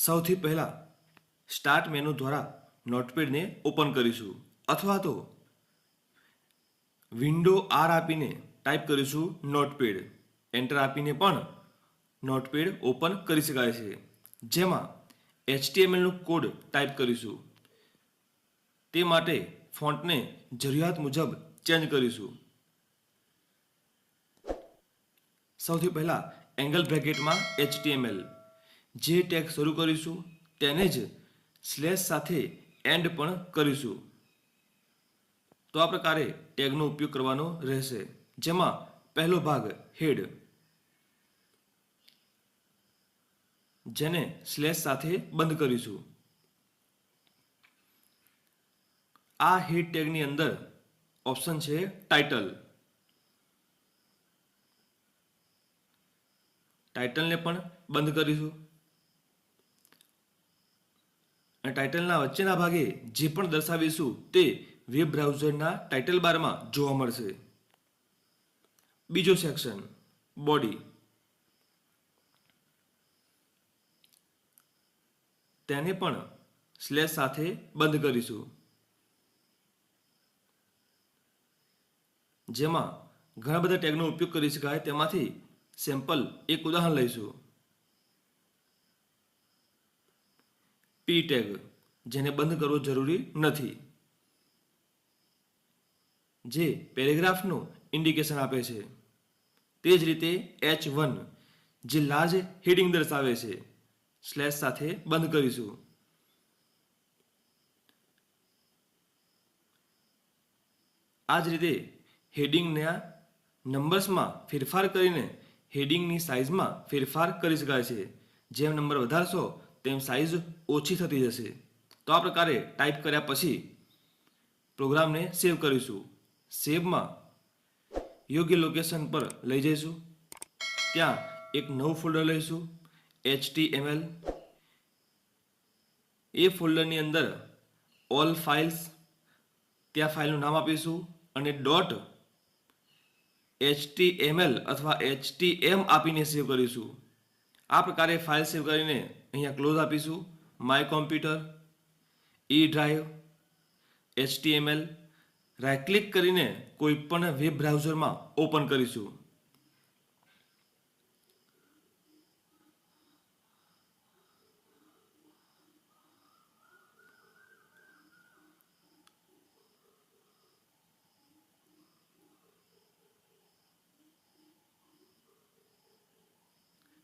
સૌથી પહેલાં start menu દ્વારા નોટપેડને ઓપન કરીશું અથવા તો વિન્ડો આર આપીને ટાઈપ કરીશું નોટપેડ. એન્ટર આપીને પણ નોટપેડ ઓપન કરી શકાય છે. જેમાં HTMLનું કોડ ટાઈપ કરીશું. તે માટે ફોન્ટને જરૂરિયાત મુજબ ચેન્જ કરીશું. સૌથી પહેલાં એંગલ બ્રેકેટમાં HTML જે ટેગ શરૂ કરીશું તેને જ સ્લેશ સાથે એન્ડ પણ કરીશું. તો આ પ્રકારે ટેગનો ઉપયોગ કરવાનો રહેશે. જેમાં પહેલો ભાગ હેડ જેને સ્લેશ સાથે બંધ કરીશું. આ હેડ ટેગની અંદર ઓપ્શન છે ટાઇટલ. ટાઇટલને પણ બંધ કરીશું. અને ટાઇટલના વચ્ચેના ભાગે જે પણ દર્શાવીશું તે વેબ બ્રાઉઝરના ટાઇટલ બારમાં જોવા મળશે. બીજો સેક્શન બોડી. તેને પણ સ્લેશ સાથે બંધ કરીશું. જેમાં ઘણા બધા ટેગનો ઉપયોગ કરી શકાય. તેમાંથી સેમ્પલ એક ઉદાહરણ લઈશું. પી ટેગ જેને બંધ કરવો જરૂરી નથી, જે પેરેગ્રાફનું ઇન્ડિકેશન આપે છે. તે જ રીતે H1 જે લાર્જ હેડિંગ દર્શાવે છે, સ્લેશ સાથે બંધ કરીશું. આ જ રીતે હેડિંગના નંબર્સમાં ફેરફાર કરીને હેડિંગની સાઇઝમાં ફેરફાર કરી શકાય છે. જેમ નંબર વધારશો તેમ સાઇઝ ઓછી થતી જશે. તો આ પ્રકારે ટાઈપ કર્યા પછી પ્રોગ્રામને સેવ કરીશું. સેવમાં યોગ્ય લોકેશન પર લઈ જઈશું. ત્યાં એક નવું ફોલ્ડર લઈશું HTML. એ ફોલ્ડરની અંદર ઓલ ફાઇલ્સ ત્યાં ફાઇલનું નામ આપીશું અને .html અથવા HTM આપીને સેવ કરીશું. આ પ્રકારે ફાઇલ સેવ કરીને અહીંયા ક્લોઝ આપીશું. My computer, E drive, HTML right click કરીને કોઈ પણ વેબ બ્રાઉઝરમાં ઓપન કરીશું.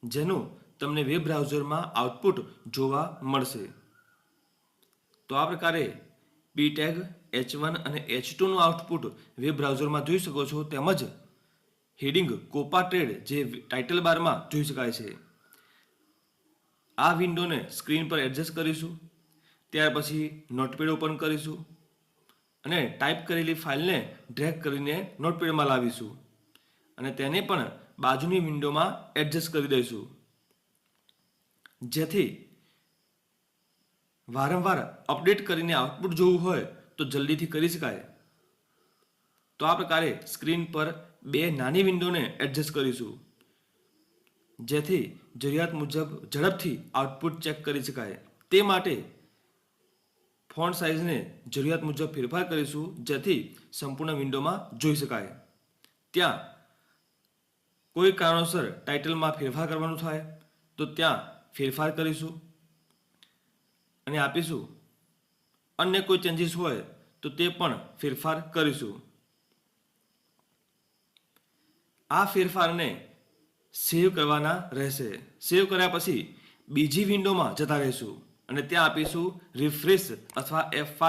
જેનું તમને વેબ બ્રાઉઝરમાં આઉટપુટ જોવા મળશે. તો આ પ્રકારે પી ટેગ, H1 અને H2 નું આઉટપુટ વેબ બ્રાઉઝરમાં જોઈ શકો છો. તેમજ હેડિંગ કોપા ટ્રેડ જે ટાઇટલ બારમાં જોઈ શકાય છે. આ વિન્ડોને સ્ક્રીન પર એડજસ્ટ કરીશું. ત્યાર પછી નોટપેડ ઓપન કરીશું અને ટાઈપ કરેલી ફાઇલને ડ્રેગ કરીને નોટપેડમાં લાવીશું અને તેને પણ બાજુની વિન્ડોમાં એડજસ્ટ કરી દઈશું. જેથી વારંવાર અપડેટ કરીને આઉટપુટ જોવું હોય તો જલ્દીથી કરી શકાય. તો આ પ્રકારે સ્ક્રીન પર બે નાની વિન્ડોને એડજસ્ટ કરીશું. જેથી જરૂરિયાત મુજબ ઝડપથી આઉટપુટ ચેક કરી શકાય. તે માટે ફોન્ટ સાઇઝને જરૂરિયાત મુજબ ફેરફાર કરીશું. જેથી સંપૂર્ણ વિન્ડોમાં જોઈ શકાય. ત્યાં કોઈ કારણોસર ટાઇટલમાં ફેરફાર કરવાનું થાય તો ત્યાં ફેરફાર કરીશું અને આપીશું. અન્ય કોઈ ચેન્જીસ હોય તો તે પણ ફેરફાર કરીશું. આ ફેરફારને સેવ કરવાના રહેશે. સેવ કર્યા પછી બીજી વિન્ડોમાં જતા રહીશું અને ત્યાં આપીશું રિફ્રેશ અથવા F5.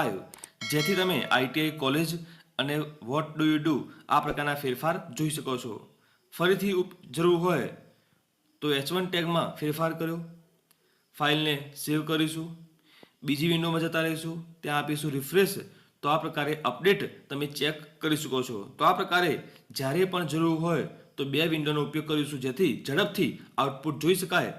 જેથી તમે ITI કોલેજ અને વોટ ડુ યુ ડુ આ પ્રકારના ફેરફાર જોઈ શકો છો. ફરીથી જરૂર હોય તો H1 ટેગમાં ફેરફાર કર્યો, ફાઇલને સેવ કરીશું, બીજી વિન્ડોમાં જતા રહીશું, ત્યાં આપીશું રિફ્રેશ. તો આ પ્રકારે અપડેટ તમે ચેક કરી શકો છો. તો આ પ્રકારે જ્યારે પણ જરૂર હોય તો બે વિન્ડોનો ઉપયોગ કરીશું જેથી ઝડપથી આઉટપુટ જોઈ શકાય